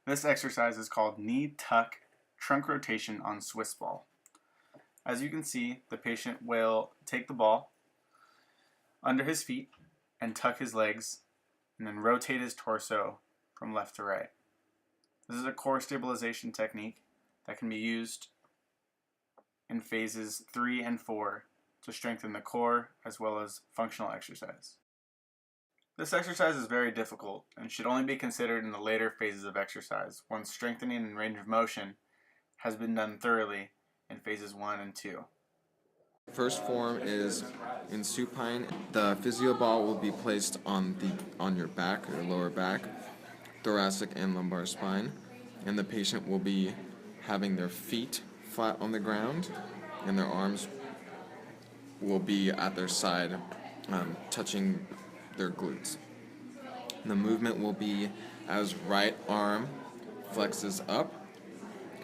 This exercise is called knee tuck trunk rotation on Swiss ball. As you can see, the patient will take the ball under his feet and tuck his legs and then rotate his torso from left to right. This is a core stabilization technique that can be used in phases 3 and 4 to strengthen the core as well as functional exercise. This exercise is very difficult and should only be considered in the later phases of exercise once strengthening and range of motion has been done thoroughly in phases 1 and 2. First form is in supine. The physio ball will be placed on your back or lower back, thoracic and lumbar spine, and the patient will be having their feet flat on the ground and their arms will be at their side, touching their glutes. The movement will be as right arm flexes up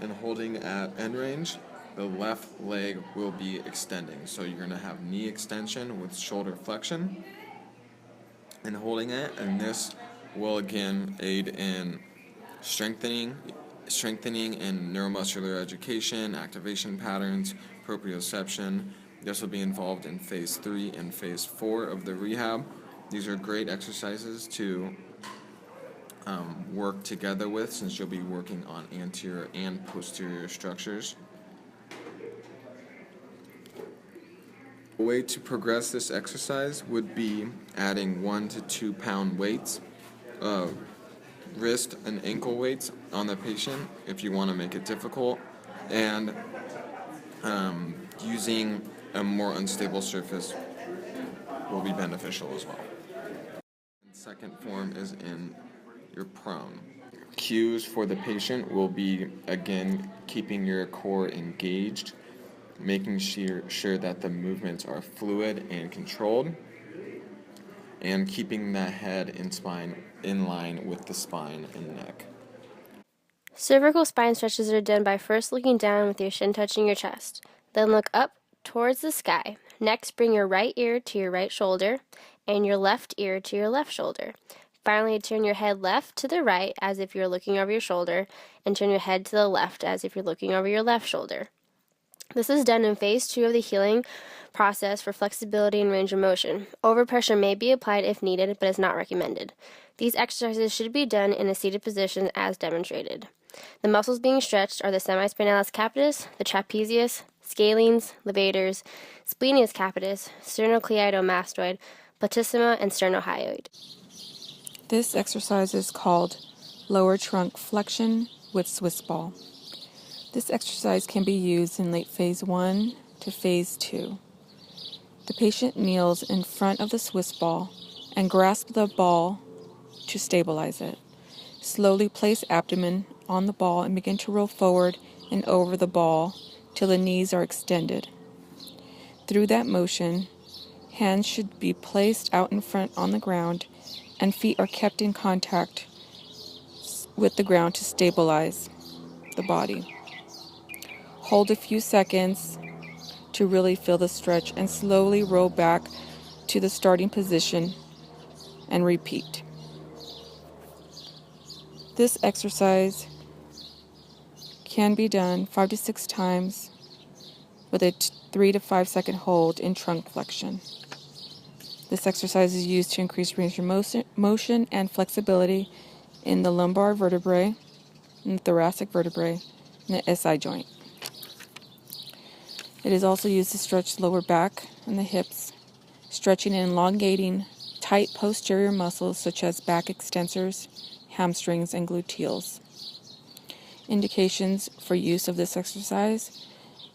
and holding at end range, the left leg will be extending. So you're going to have knee extension with shoulder flexion and holding it, and this will again aid in strengthening in neuromuscular education, activation patterns, proprioception. This will be involved in phase 3 and phase 4 of the rehab. These are great exercises to work together with, since you'll be working on anterior and posterior structures. A way to progress this exercise would be adding 1 to 2 pound weights, wrist and ankle weights on the patient if you want to make it difficult, and using a more unstable surface will be beneficial as well. The second form is in your prone. Cues for the patient will be, again, keeping your core engaged, making sure that the movements are fluid and controlled, and keeping the head and spine in line with the spine and neck. Cervical spine stretches are done by first looking down with your shin touching your chest. Then look up towards the sky. Next, bring your right ear to your right shoulder and your left ear to your left shoulder. Finally, turn your head left to the right as if you're looking over your shoulder, and turn your head to the left as if you're looking over your left shoulder. This is done in phase 2 of the healing process for flexibility and range of motion. Overpressure may be applied if needed, but is not recommended. These exercises should be done in a seated position as demonstrated. The muscles being stretched are the semispinalis capitis, the trapezius, scalenes, levators, splenius capitis, sternocleidomastoid, platysma, and sternohyoid. This exercise is called lower trunk flexion with Swiss ball. This exercise can be used in late phase 1 to phase 2. The patient kneels in front of the Swiss ball and grasps the ball to stabilize it. Slowly place abdomen on the ball and begin to roll forward and over the ball till the knees are extended. Through that motion, hands should be placed out in front on the ground and feet are kept in contact with the ground to stabilize the body. Hold a few seconds to really feel the stretch and slowly roll back to the starting position and repeat. This exercise can be done 5 to 6 times with a 3 to 5 second hold in trunk flexion. This exercise is used to increase range of motion and flexibility in the lumbar vertebrae, in the thoracic vertebrae, and the SI joint. It is also used to stretch the lower back and the hips, stretching and elongating tight posterior muscles such as back extensors, hamstrings, and gluteals. Indications for use of this exercise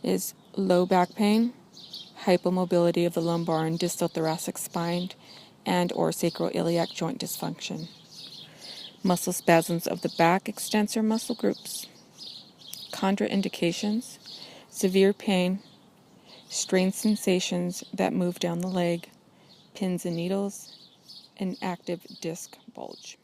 is low back pain, hypomobility of the lumbar and distal thoracic spine, and or sacroiliac joint dysfunction. Muscle spasms of the back extensor muscle groups. Contraindications: severe pain, strained sensations that move down the leg, pins and needles, and active disc bulge.